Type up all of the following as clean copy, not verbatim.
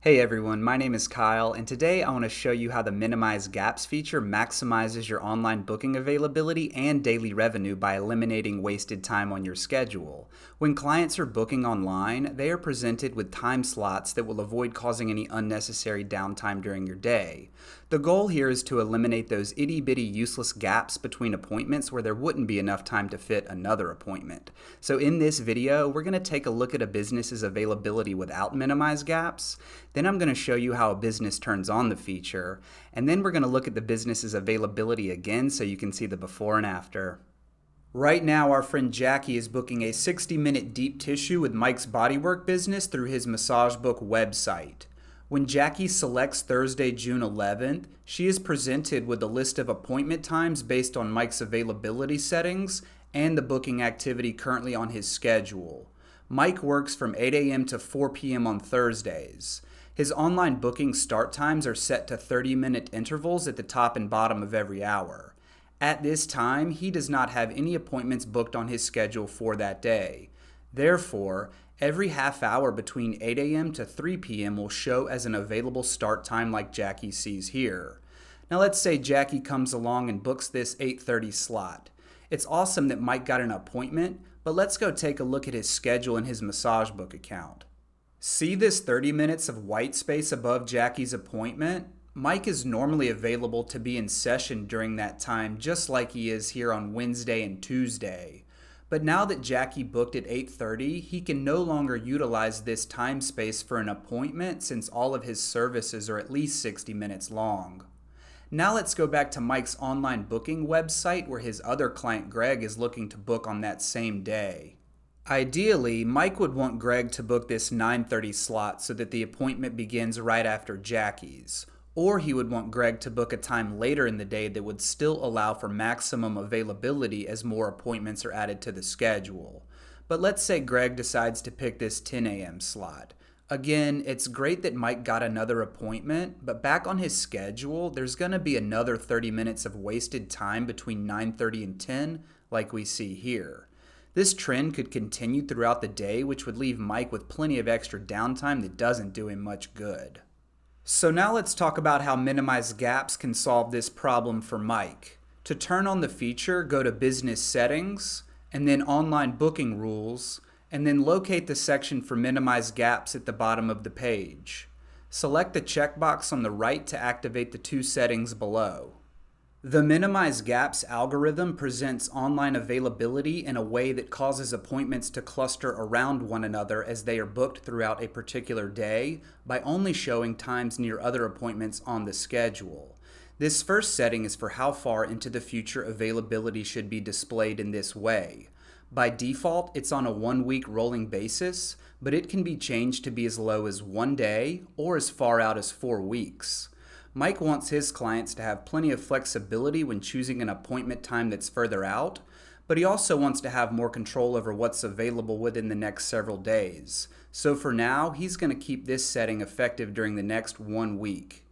Hey everyone, my name is Kyle, and today I want to show you how the Minimize Gaps feature maximizes your online booking availability and daily revenue by eliminating wasted time on your schedule. When clients are booking online, they are presented with time slots that will avoid causing any unnecessary downtime during your day. The goal here is to eliminate those itty-bitty useless gaps between appointments where there wouldn't be enough time to fit another appointment. So in this video, we're going to take a look at a business's availability without Minimize Gaps. Then I'm going to show you how a business turns on the feature, and then we're going to look at the business's availability again so you can see the before and after. Right now, our friend Jackie is booking a 60-minute deep tissue with Mike's Bodywork business through his MassageBook website. When Jackie selects Thursday, June 11th, she is presented with a list of appointment times based on Mike's availability settings and the booking activity currently on his schedule. Mike works from 8 a.m. to 4 p.m. on Thursdays. His online booking start times are set to 30-minute intervals at the top and bottom of every hour. At this time, he does not have any appointments booked on his schedule for that day. Therefore, every half hour between 8 a.m. to 3 p.m. will show as an available start time like Jackie sees here. Now let's say Jackie comes along and books this 8:30 slot. It's awesome that Mike got an appointment, but let's go take a look at his schedule in his MassageBook account. See this 30 minutes of white space above Jackie's appointment? Mike is normally available to be in session during that time just like he is here on Wednesday and Tuesday. But now that Jackie booked at 8:30, he can no longer utilize this time space for an appointment since all of his services are at least 60 minutes long. Now let's go back to Mike's online booking website where his other client Greg is looking to book on that same day. Ideally, Mike would want Greg to book this 9:30 slot so that the appointment begins right after Jackie's. Or he would want Greg to book a time later in the day that would still allow for maximum availability as more appointments are added to the schedule. But let's say Greg decides to pick this 10 a.m. slot. Again, it's great that Mike got another appointment, but back on his schedule, there's going to be another 30 minutes of wasted time between 9:30 and 10, like we see here. This trend could continue throughout the day, which would leave Mike with plenty of extra downtime that doesn't do him much good. So now let's talk about how Minimize Gaps can solve this problem for Mike. To turn on the feature, go to Business Settings, and then Online Booking Rules, and then locate the section for Minimize Gaps at the bottom of the page. Select the checkbox on the right to activate the two settings below. The Minimize Gaps algorithm presents online availability in a way that causes appointments to cluster around one another as they are booked throughout a particular day by only showing times near other appointments on the schedule. This first setting is for how far into the future availability should be displayed in this way. By default, it's on a 1-week rolling basis, but it can be changed to be as low as 1 day or as far out as 4 weeks. Mike wants his clients to have plenty of flexibility when choosing an appointment time that's further out, but he also wants to have more control over what's available within the next several days. So for now, he's going to keep this setting effective during the next 1 week.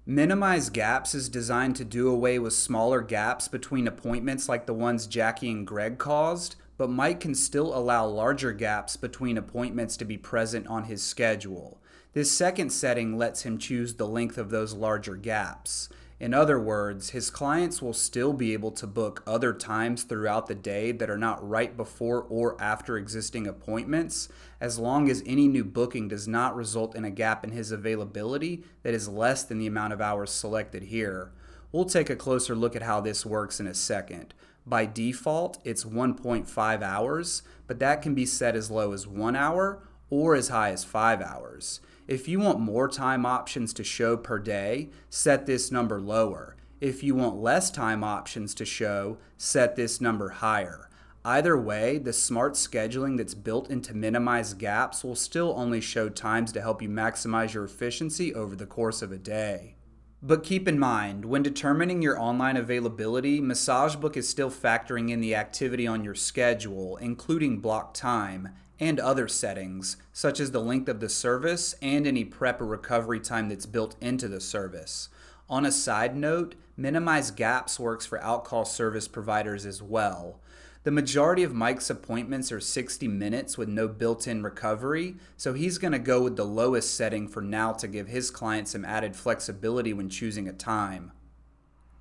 Minimize Gaps is designed to do away with smaller gaps between appointments like the ones Jackie and Greg caused, but Mike can still allow larger gaps between appointments to be present on his schedule. This second setting lets him choose the length of those larger gaps. In other words, his clients will still be able to book other times throughout the day that are not right before or after existing appointments, as long as any new booking does not result in a gap in his availability that is less than the amount of hours selected here. We'll take a closer look at how this works in a second. By default, it's 1.5 hours, but that can be set as low as 1 hour or as high as 5 hours. If you want more time options to show per day, set this number lower. If you want less time options to show, set this number higher. Either way, the smart scheduling that's built into Minimize Gaps will still only show times to help you maximize your efficiency over the course of a day. But keep in mind, when determining your online availability, MassageBook is still factoring in the activity on your schedule, including block time, and other settings, such as the length of the service and any prep or recovery time that's built into the service. On a side note, Minimize Gaps works for outcall service providers as well. The majority of Mike's appointments are 60 minutes with no built-in recovery, so he's going to go with the lowest setting for now to give his clients some added flexibility when choosing a time.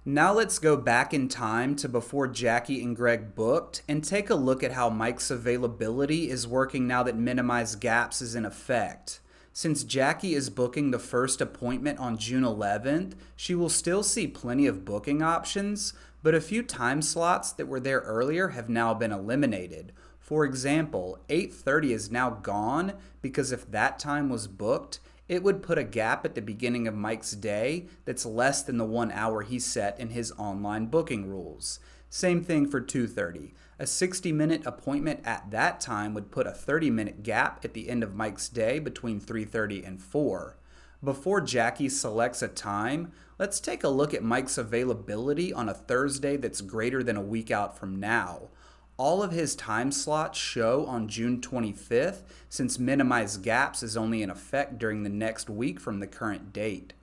Now let's go back in time to before Jackie and Greg booked and take a look at how Mike's availability is working now that Minimize Gaps is in effect. Since Jackie is booking the first appointment on June 11th, she will still see plenty of booking options, but a few time slots that were there earlier have now been eliminated. For example, 8:30 is now gone because if that time was booked, it would put a gap at the beginning of Mike's day that's less than the 1 hour he set in his online booking rules. Same thing for 2:30. A 60-minute appointment at that time would put a 30-minute gap at the end of Mike's day between 3:30 and 4. Before Jackie selects a time, let's take a look at Mike's availability on a Thursday that's greater than a week out from now. All of his time slots show on June 25th since Minimize Gaps is only in effect during the next week from the current date.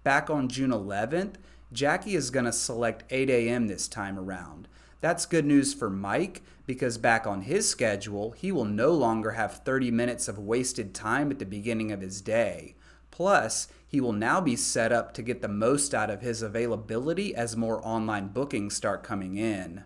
Back on June 11th, Jackie is going to select 8 a.m. this time around. That's good news for Mike because back on his schedule, he will no longer have 30 minutes of wasted time at the beginning of his day. Plus, he will now be set up to get the most out of his availability as more online bookings start coming in.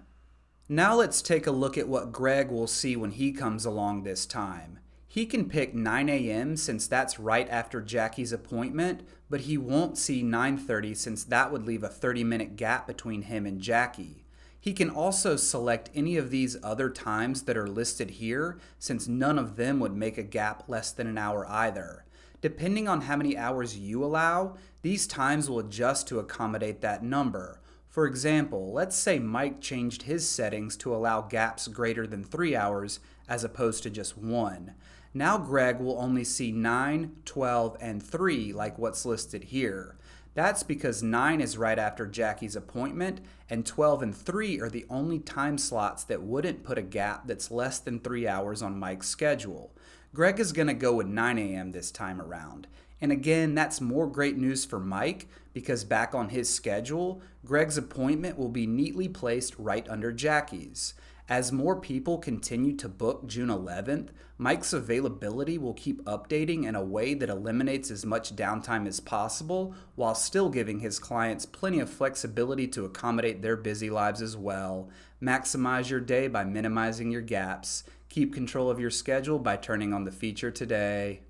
Now let's take a look at what Greg will see when he comes along this time. He can pick 9 a.m. since that's right after Jackie's appointment, but he won't see 9:30 since that would leave a 30-minute gap between him and Jackie. He can also select any of these other times that are listed here since none of them would make a gap less than an hour either. Depending on how many hours you allow, these times will adjust to accommodate that number. For example, let's say Mike changed his settings to allow gaps greater than 3 hours as opposed to just 1. Now Greg will only see 9, 12, and 3 like what's listed here. That's because 9 is right after Jackie's appointment, and 12 and 3 are the only time slots that wouldn't put a gap that's less than 3 hours on Mike's schedule. Greg is going to go with 9 a.m. this time around. And again, that's more great news for Mike because back on his schedule, Greg's appointment will be neatly placed right under Jackie's. As more people continue to book June 11th, Mike's availability will keep updating in a way that eliminates as much downtime as possible while still giving his clients plenty of flexibility to accommodate their busy lives as well. Maximize your day by minimizing your gaps. Keep control of your schedule by turning on the feature today.